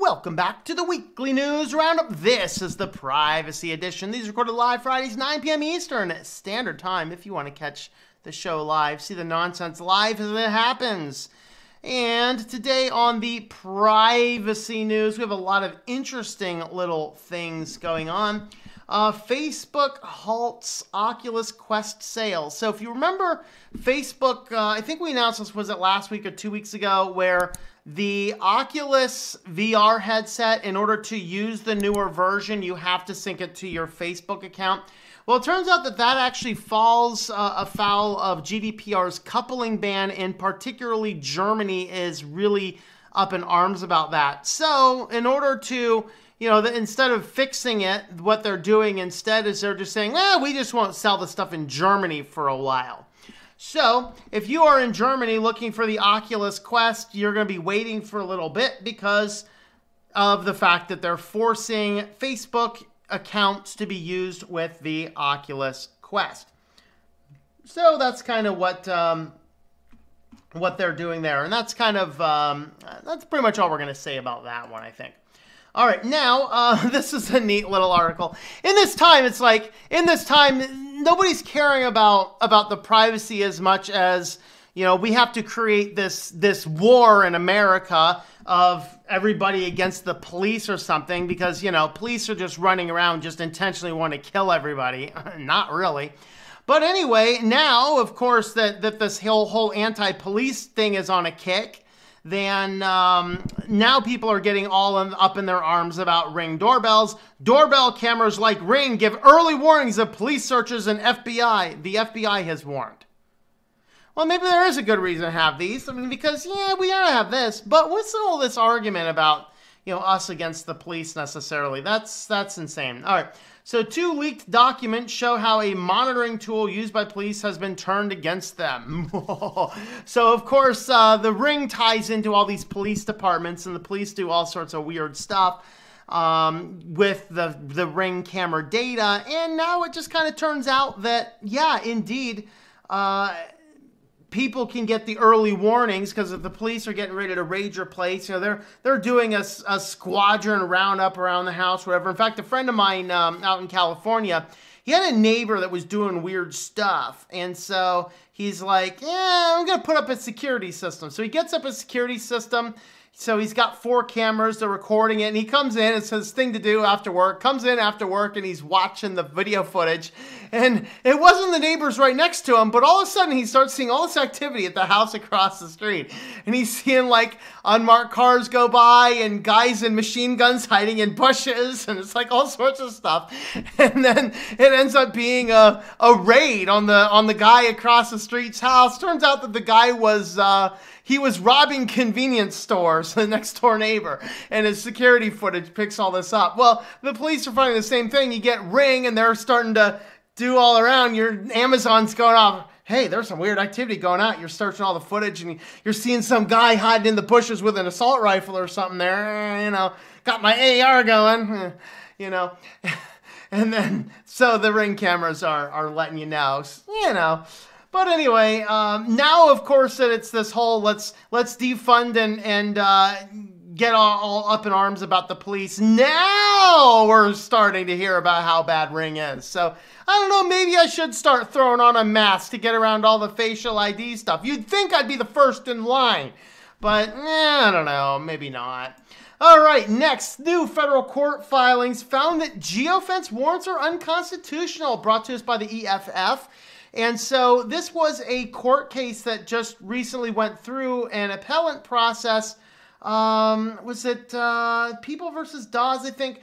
Welcome back to the Weekly News Roundup. This is the Privacy Edition. These are recorded live Fridays, 9 p.m. Eastern Standard Time. If you want to catch the show live, see the nonsense live as it happens. And today on the Privacy News, we have a lot of interesting little things going on. Facebook halts Oculus Quest sales. So if you remember, Facebook, I think we announced this, was it last week or 2 weeks ago, where the Oculus VR headset, in order to use the newer version, you have to sync it to your Facebook account. Well, it turns out that that actually falls afoul of GDPR's coupling ban, and particularly Germany is really up in arms about that. So in order to, instead of fixing it, what they're doing instead is they're just saying, we just won't sell the stuff in Germany for a while. So if you are in Germany looking for the Oculus Quest, you're going to be waiting for a little bit because of the fact that they're forcing Facebook accounts to be used with the Oculus Quest. So that's kind of what they're doing there. And that's kind of, that's pretty much all we're going to say about that one, I think. All right, now, this is a neat little article. In this time, it's like, nobody's caring about the privacy as much as, we have to create this war in America of everybody against the police or something because, police are just running around, just intentionally want to kill everybody. Not really. But anyway, now, of course, that this whole anti-police thing is on a kick, then now people are getting all up in their arms about Ring doorbells. Doorbell cameras like Ring give early warnings of police searches and FBI. The FBI has warned. Well, maybe there is a good reason to have these. I mean, because, yeah, we ought to have this. But what's all this argument about, us against the police necessarily? That's insane. All right. So 2 leaked documents show how a monitoring tool used by police has been turned against them. So, of course, the Ring ties into all these police departments, and the police do all sorts of weird stuff with the Ring camera data. And now it just kind of turns out that, yeah, indeed, people can get the early warnings because if the police are getting ready to raid your place, they're doing a squadron roundup around the house, whatever. In fact, a friend of mine out in California, he had a neighbor that was doing weird stuff. And so he's like, I'm going to put up a security system. So he gets up a security system. So he's got 4 cameras, they're recording it, and he comes in, it's his thing to do after work, comes in after work, and he's watching the video footage. And it wasn't the neighbors right next to him, but all of a sudden he starts seeing all this activity at the house across the street. And he's seeing like unmarked cars go by and guys in machine guns hiding in bushes, and it's like all sorts of stuff. And then it ends up being a raid on the guy across the street's house. Turns out that the guy was he was robbing convenience stores, the next door neighbor, and his security footage picks all this up. Well, the police are finding the same thing. You get Ring, and they're starting to do all around. Your Amazon's going off. Hey, there's some weird activity going on. You're searching all the footage, and you're seeing some guy hiding in the bushes with an assault rifle or something there. Got my AR going, And then, so the Ring cameras are letting you know, But anyway, now of course that it's this whole let's defund and get all up in arms about the police. Now we're starting to hear about how bad Ring is. So I don't know, maybe I should start throwing on a mask to get around all the facial ID stuff. You'd think I'd be the first in line, but I don't know, maybe not. All right, next, new federal court filings found that Geofence warrants are unconstitutional, brought to us by the EFF. And so this was a court case that just recently went through an appellant process. Was it People versus Dawes, I think?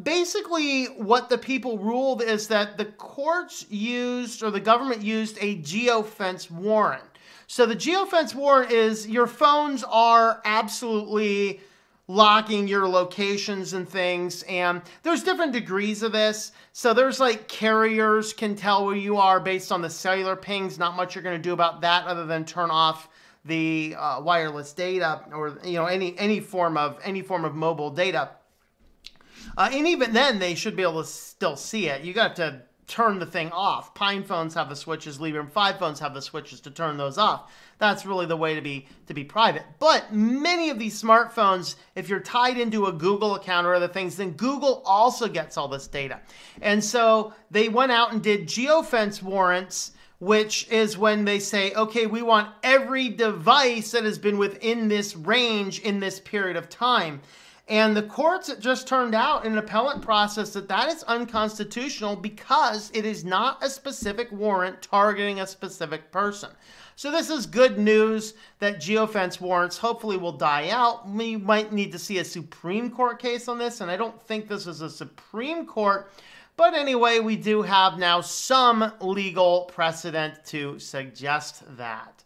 Basically, what the people ruled is that the courts used, or the government used, a Geofence warrant. So the Geofence warrant is your phones are absolutely locking your locations and things, and there's different degrees of this. So there's like carriers can tell where you are based on the cellular pings. Not much you're going to do about that other than turn off the wireless data or any form of mobile data. And even then, they should be able to still see it. You got to turn the thing off. Pine phones have the switches, Librem 5 phones have the switches to turn those off. That's really the way to be private. But many of these smartphones, if you're tied into a Google account or other things, then Google also gets all this data. And so they went out and did Geofence warrants, which is when they say, okay, we want every device that has been within this range in this period of time. And the courts just turned out in an appellate process that that is unconstitutional because it is not a specific warrant targeting a specific person. So this is good news that geofence warrants hopefully will die out. We might need to see a Supreme Court case on this, and I don't think this is a Supreme Court. But anyway, we do have now some legal precedent to suggest that.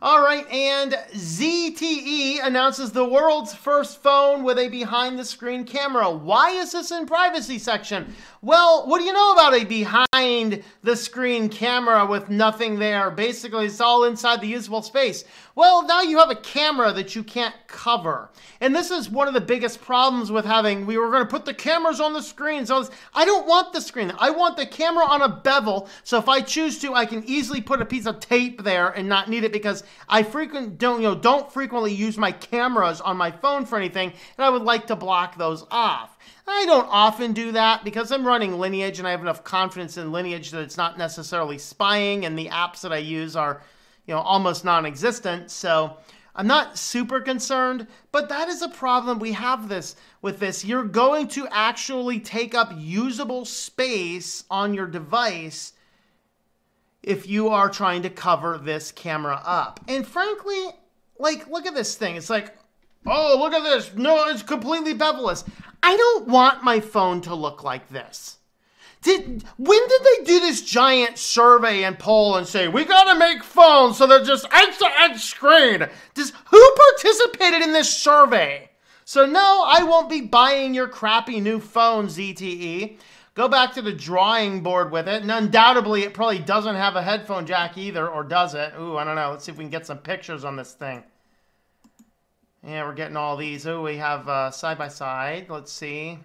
All right, and ZTE announces the world's first phone with a behind-the-screen camera. Why is this in privacy section? Well, what do you know about a behind-the-screen camera with nothing there? Basically, it's all inside the usable space. Well, now you have a camera that you can't cover. And this is one of the biggest problems with having, we were going to put the cameras on the screen. So I don't want the screen. I want the camera on a bevel. So if I choose to, I can easily put a piece of tape there and not need it because I don't frequently use my cameras on my phone for anything, and I would like to block those off. I don't often do that because I'm running Lineage and I have enough confidence in Lineage that it's not necessarily spying, and the apps that I use are, almost non-existent. So I'm not super concerned, but that is a problem we have with this. You're going to actually take up usable space on your device if you are trying to cover this camera up. And frankly, look at this thing. It's like, oh, look at this. No, it's completely bevel-less. I don't want my phone to look like this. When did they do this giant survey and poll and say, we gotta make phones so they're just edge-to-edge screen? Who participated in this survey? So no, I won't be buying your crappy new phone, ZTE. Go back to the drawing board with it, and undoubtedly it probably doesn't have a headphone jack either, or does it? Ooh, I don't know. Let's see if we can get some pictures on this thing. Yeah, we're getting all these. Ooh, we have side by side. Let's see.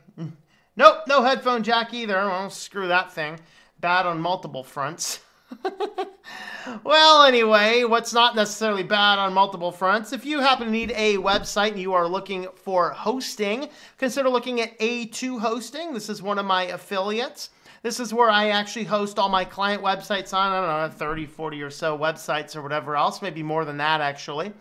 Nope, no headphone jack either. Well, screw that thing. Bad on multiple fronts. Well, anyway, what's not necessarily bad on multiple fronts? If you happen to need a website and you are looking for hosting, consider looking at A2 Hosting. This is one of my affiliates. This is where I actually host all my client websites on, I don't know, 30, 40 or so websites or whatever else, maybe more than that actually.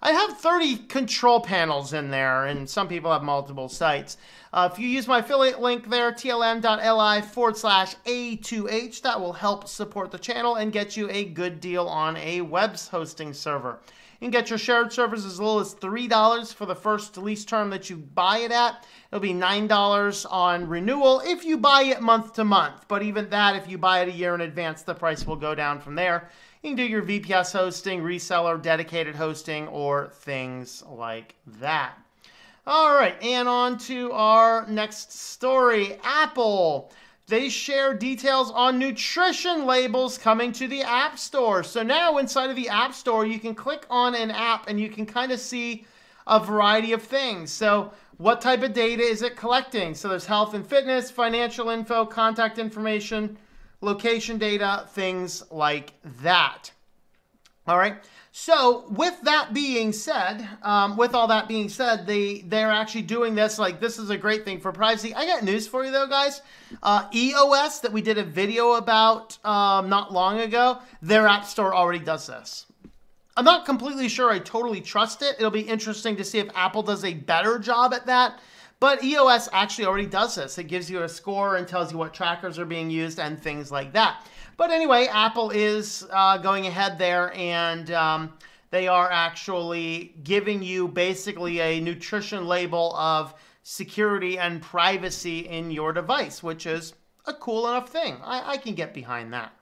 I have 30 control panels in there, and some people have multiple sites. If you use my affiliate link there, tlm.li/A2H, that will help support the channel and get you a good deal on a web hosting server. You can get your shared servers as little as $3 for the first lease term that you buy it at. It'll be $9 on renewal if you buy it month to month. But even that, if you buy it a year in advance, the price will go down from there. You can do your VPS hosting, reseller, dedicated hosting, or things like that. All right, and on to our next story. Apple. They share details on nutrition labels coming to the App Store. So now inside of the App Store, you can click on an app and you can kind of see a variety of things. So what type of data is it collecting? So there's health and fitness, financial info, contact information, location data, things like that. All right. So with that being said, they're actually doing this. Like, this is a great thing for privacy. I got news for you though, guys. EOS that we did a video about not long ago, their app store already does this. I'm not completely sure I totally trust it. It'll be interesting to see if Apple does a better job at that. But EOS actually already does this. It gives you a score and tells you what trackers are being used and things like that. But anyway, Apple is going ahead there, and they are actually giving you basically a nutrition label of security and privacy in your device, which is a cool enough thing. I can get behind that.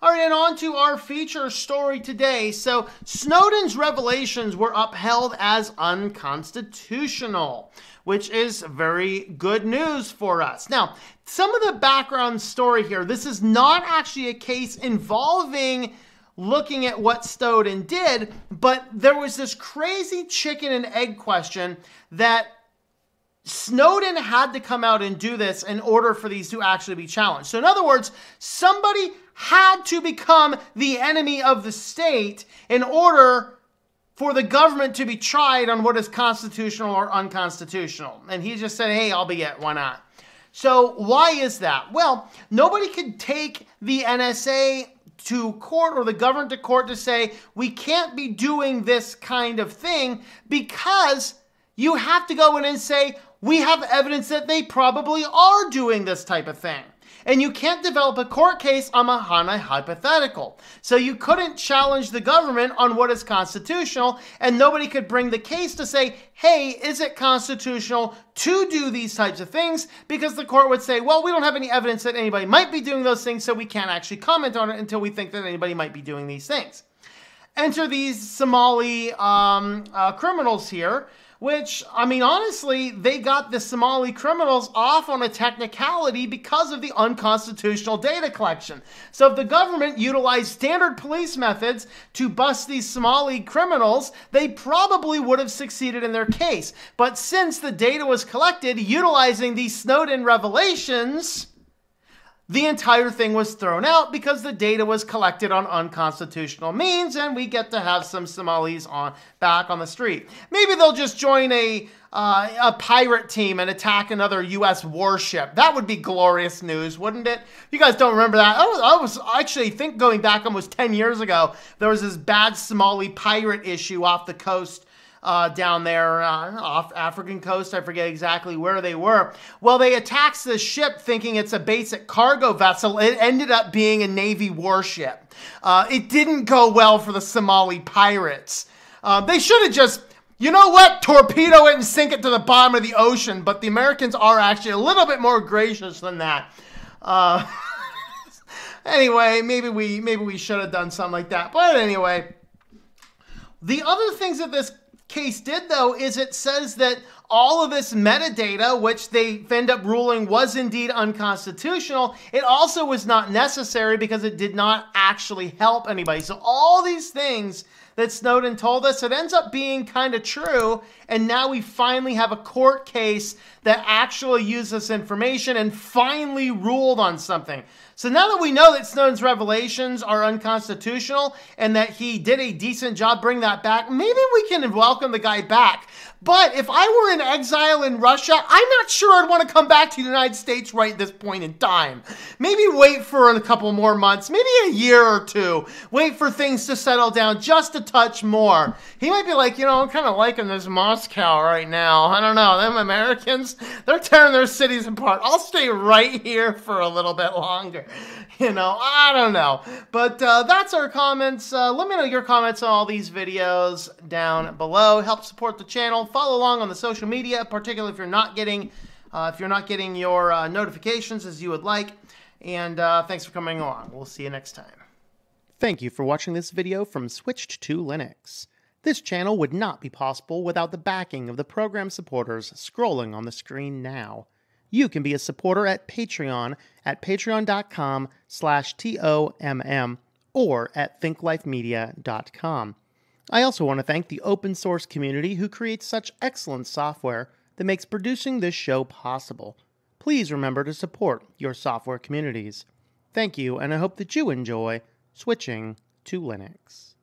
All right, and on to our feature story today. So Snowden's revelations were upheld as unconstitutional, which is very good news for us. Now, some of the background story here, this is not actually a case involving looking at what Snowden did, but there was this crazy chicken and egg question that Snowden had to come out and do this in order for these to actually be challenged. So in other words, somebody had to become the enemy of the state in order for the government to be tried on what is constitutional or unconstitutional. And he just said, hey, I'll be it. Why not? So why is that? Well, nobody could take the NSA to court or the government to court to say, we can't be doing this kind of thing, because you have to go in and say, we have evidence that they probably are doing this type of thing. And you can't develop a court case on a hypothetical. So you couldn't challenge the government on what is constitutional, and nobody could bring the case to say, hey, is it constitutional to do these types of things? Because the court would say, well, we don't have any evidence that anybody might be doing those things, so we can't actually comment on it until we think that anybody might be doing these things. Enter these Somali criminals here, which, I mean, honestly, they got the Somali criminals off on a technicality because of the unconstitutional data collection. So if the government utilized standard police methods to bust these Somali criminals, they probably would have succeeded in their case. But since the data was collected utilizing these Snowden revelations, the entire thing was thrown out because the data was collected on unconstitutional means, and we get to have some Somalis back on the street. Maybe they'll just join a pirate team and attack another U.S. warship. That would be glorious news, wouldn't it? You guys don't remember that? I was actually think going back almost 10 years ago, there was this bad Somali pirate issue off the coast down there off African coast. I forget exactly where they were. Well, they attacked the ship thinking it's a basic cargo vessel. It ended up being a Navy warship. It didn't go well for the Somali pirates. They should have just, you know what, torpedo it and sink it to the bottom of the ocean. But the Americans are actually a little bit more gracious than that. Anyway, maybe we should have done something like that. But anyway, the other things that this case did, though, is it says that all of this metadata, which they end up ruling was indeed unconstitutional, it also was not necessary because it did not actually help anybody. So all these things that Snowden told us, it ends up being kind of true, and now we finally have a court case that actually used this information and finally ruled on something. So now that we know that Snowden's revelations are unconstitutional and that he did a decent job bringing that back, maybe we can welcome the guy back. But if I were in exile in Russia, I'm not sure I'd want to come back to the United States right at this point in time. Maybe wait for a couple more months, maybe a year or two. Wait for things to settle down just a touch more. He might be like, you know, I'm kind of liking this Moscow right now. I don't know, them Americans, they're tearing their cities apart. I'll stay right here for a little bit longer. You know, I don't know. But that's our comments. Let me know your comments on all these videos down below. Help support the channel. Follow along on the social media, particularly if you're not getting your notifications as you would like. And thanks for coming along. We'll see you next time. Thank you for watching this video from Switched to Linux. This channel would not be possible without the backing of the program supporters scrolling on the screen now. You can be a supporter at Patreon at patreon.com/TOMM or at thinklifemedia.com. I also want to thank the open source community who creates such excellent software that makes producing this show possible. Please remember to support your software communities. Thank you, and I hope that you enjoy switching to Linux.